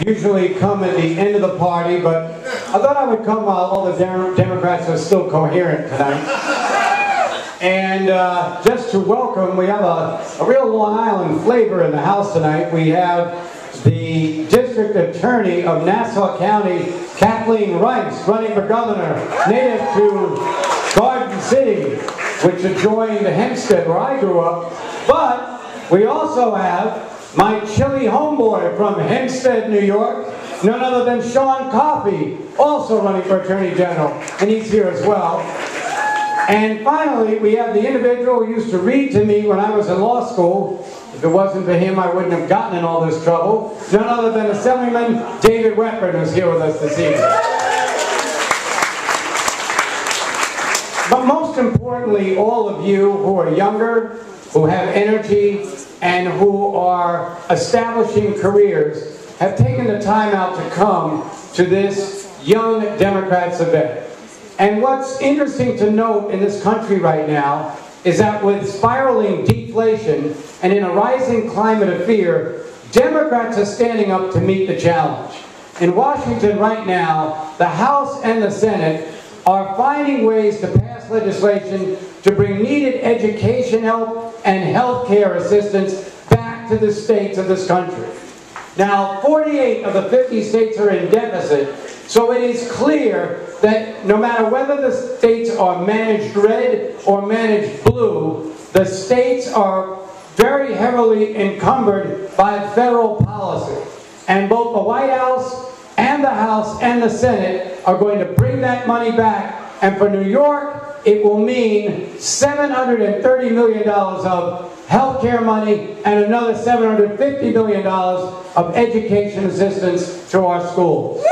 usually come at the end of the party, but I thought I would come while all the Democrats are still coherent tonight. And just to welcome, we have a real Long Island flavor in the house tonight. We have the District Attorney of Nassau County, Kathleen Rice, running for governor, native to Garden City, which adjoined Hempstead, where I grew up. But we also have my chilly homeboy from Hempstead, New York, none other than Sean Coffey, also running for Attorney General, and he's here as well. And finally, we have the individual who used to read to me when I was in law school. If it wasn't for him, I wouldn't have gotten in all this trouble. None other than Assemblyman David Weprin, who's here with us this evening. But most importantly, all of you who are younger, who have energy, and who are establishing careers, have taken the time out to come to this Young Democrats event. And what's interesting to note in this country right now is that with spiraling deflation and in a rising climate of fear, Democrats are standing up to meet the challenge. In Washington right now, the House and the Senate are finding ways to pass legislation to bring needed education help and health care assistance back to the states of this country. Now, 48 of the 50 states are in deficit, so it is clear that no matter whether the states are managed red or managed blue, the states are very heavily encumbered by federal policy. And both the White House and the Senate are going to bring that money back. And for New York, it will mean $730 million of health care money and another $750 million of education assistance to our schools.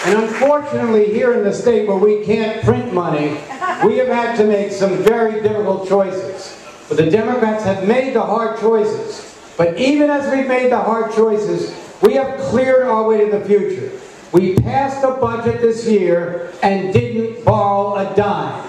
And unfortunately, here in the state where we can't print money, we have had to make some very difficult choices. But the Democrats have made the hard choices. But even as we've made the hard choices, we have cleared our way to the future. We passed a budget this year and didn't borrow a dime.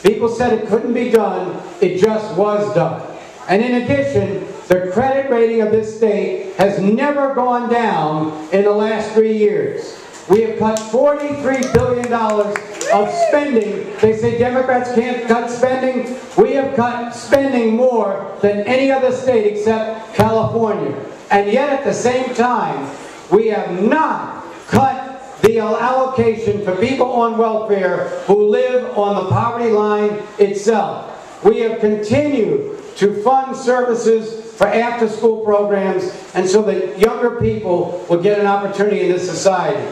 People said it couldn't be done, it just was done. And in addition, the credit rating of this state has never gone down in the last 3 years. We have cut $43 billion of spending. They say Democrats can't cut spending. We have cut spending more than any other state except California. And yet at the same time, we have not cut the allocation for people on welfare who live on the poverty line itself. We have continued to fund services for after-school programs, and so that younger people will get an opportunity in this society.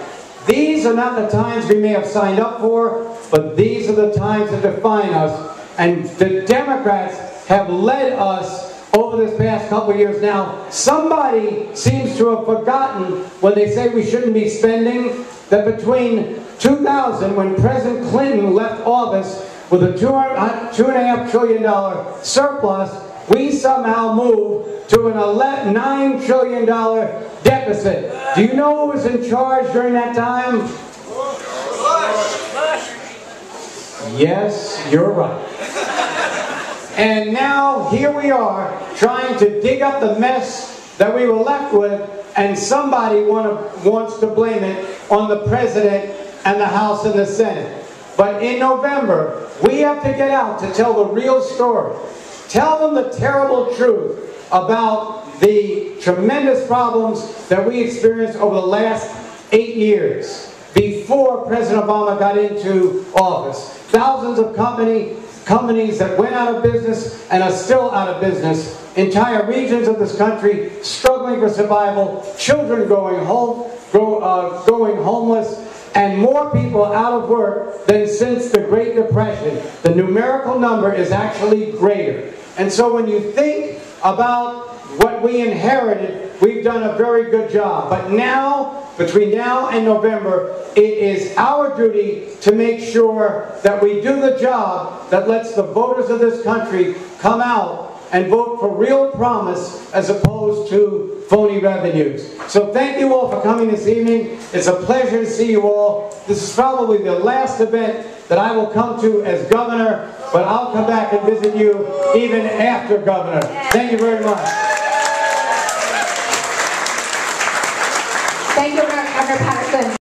These are not the times we may have signed up for, but these are the times that define us. And the Democrats have led us over this past couple of years now. Somebody seems to have forgotten when they say we shouldn't be spending, that between 2000, when President Clinton left office with a $2.5 trillion surplus, we somehow moved to an $9 trillion deficit. Do you know who was in charge during that time? Yes, you're right. And now here we are trying to dig up the mess that we were left with, and somebody wants to blame it on the President and the House and the Senate. But in November, we have to get out to tell the real story. Tell them the terrible truth about the tremendous problems that we experienced over the last 8 years before President Obama got into office. Thousands of companies that went out of business and are still out of business. Entire regions of this country struggling for survival. Children going homeless. And more people out of work than since the Great Depression. The numerical number is actually greater. And so when you think about what we inherited, we've done a very good job. But now, between now and November, it is our duty to make sure that we do the job that lets the voters of this country come out and vote for real promise as opposed to phony revenues. So thank you all for coming this evening. It's a pleasure to see you all. This is probably the last event that I will come to as governor, but I'll come back and visit you even after governor. Thank you very much. Thank you, Governor Paterson.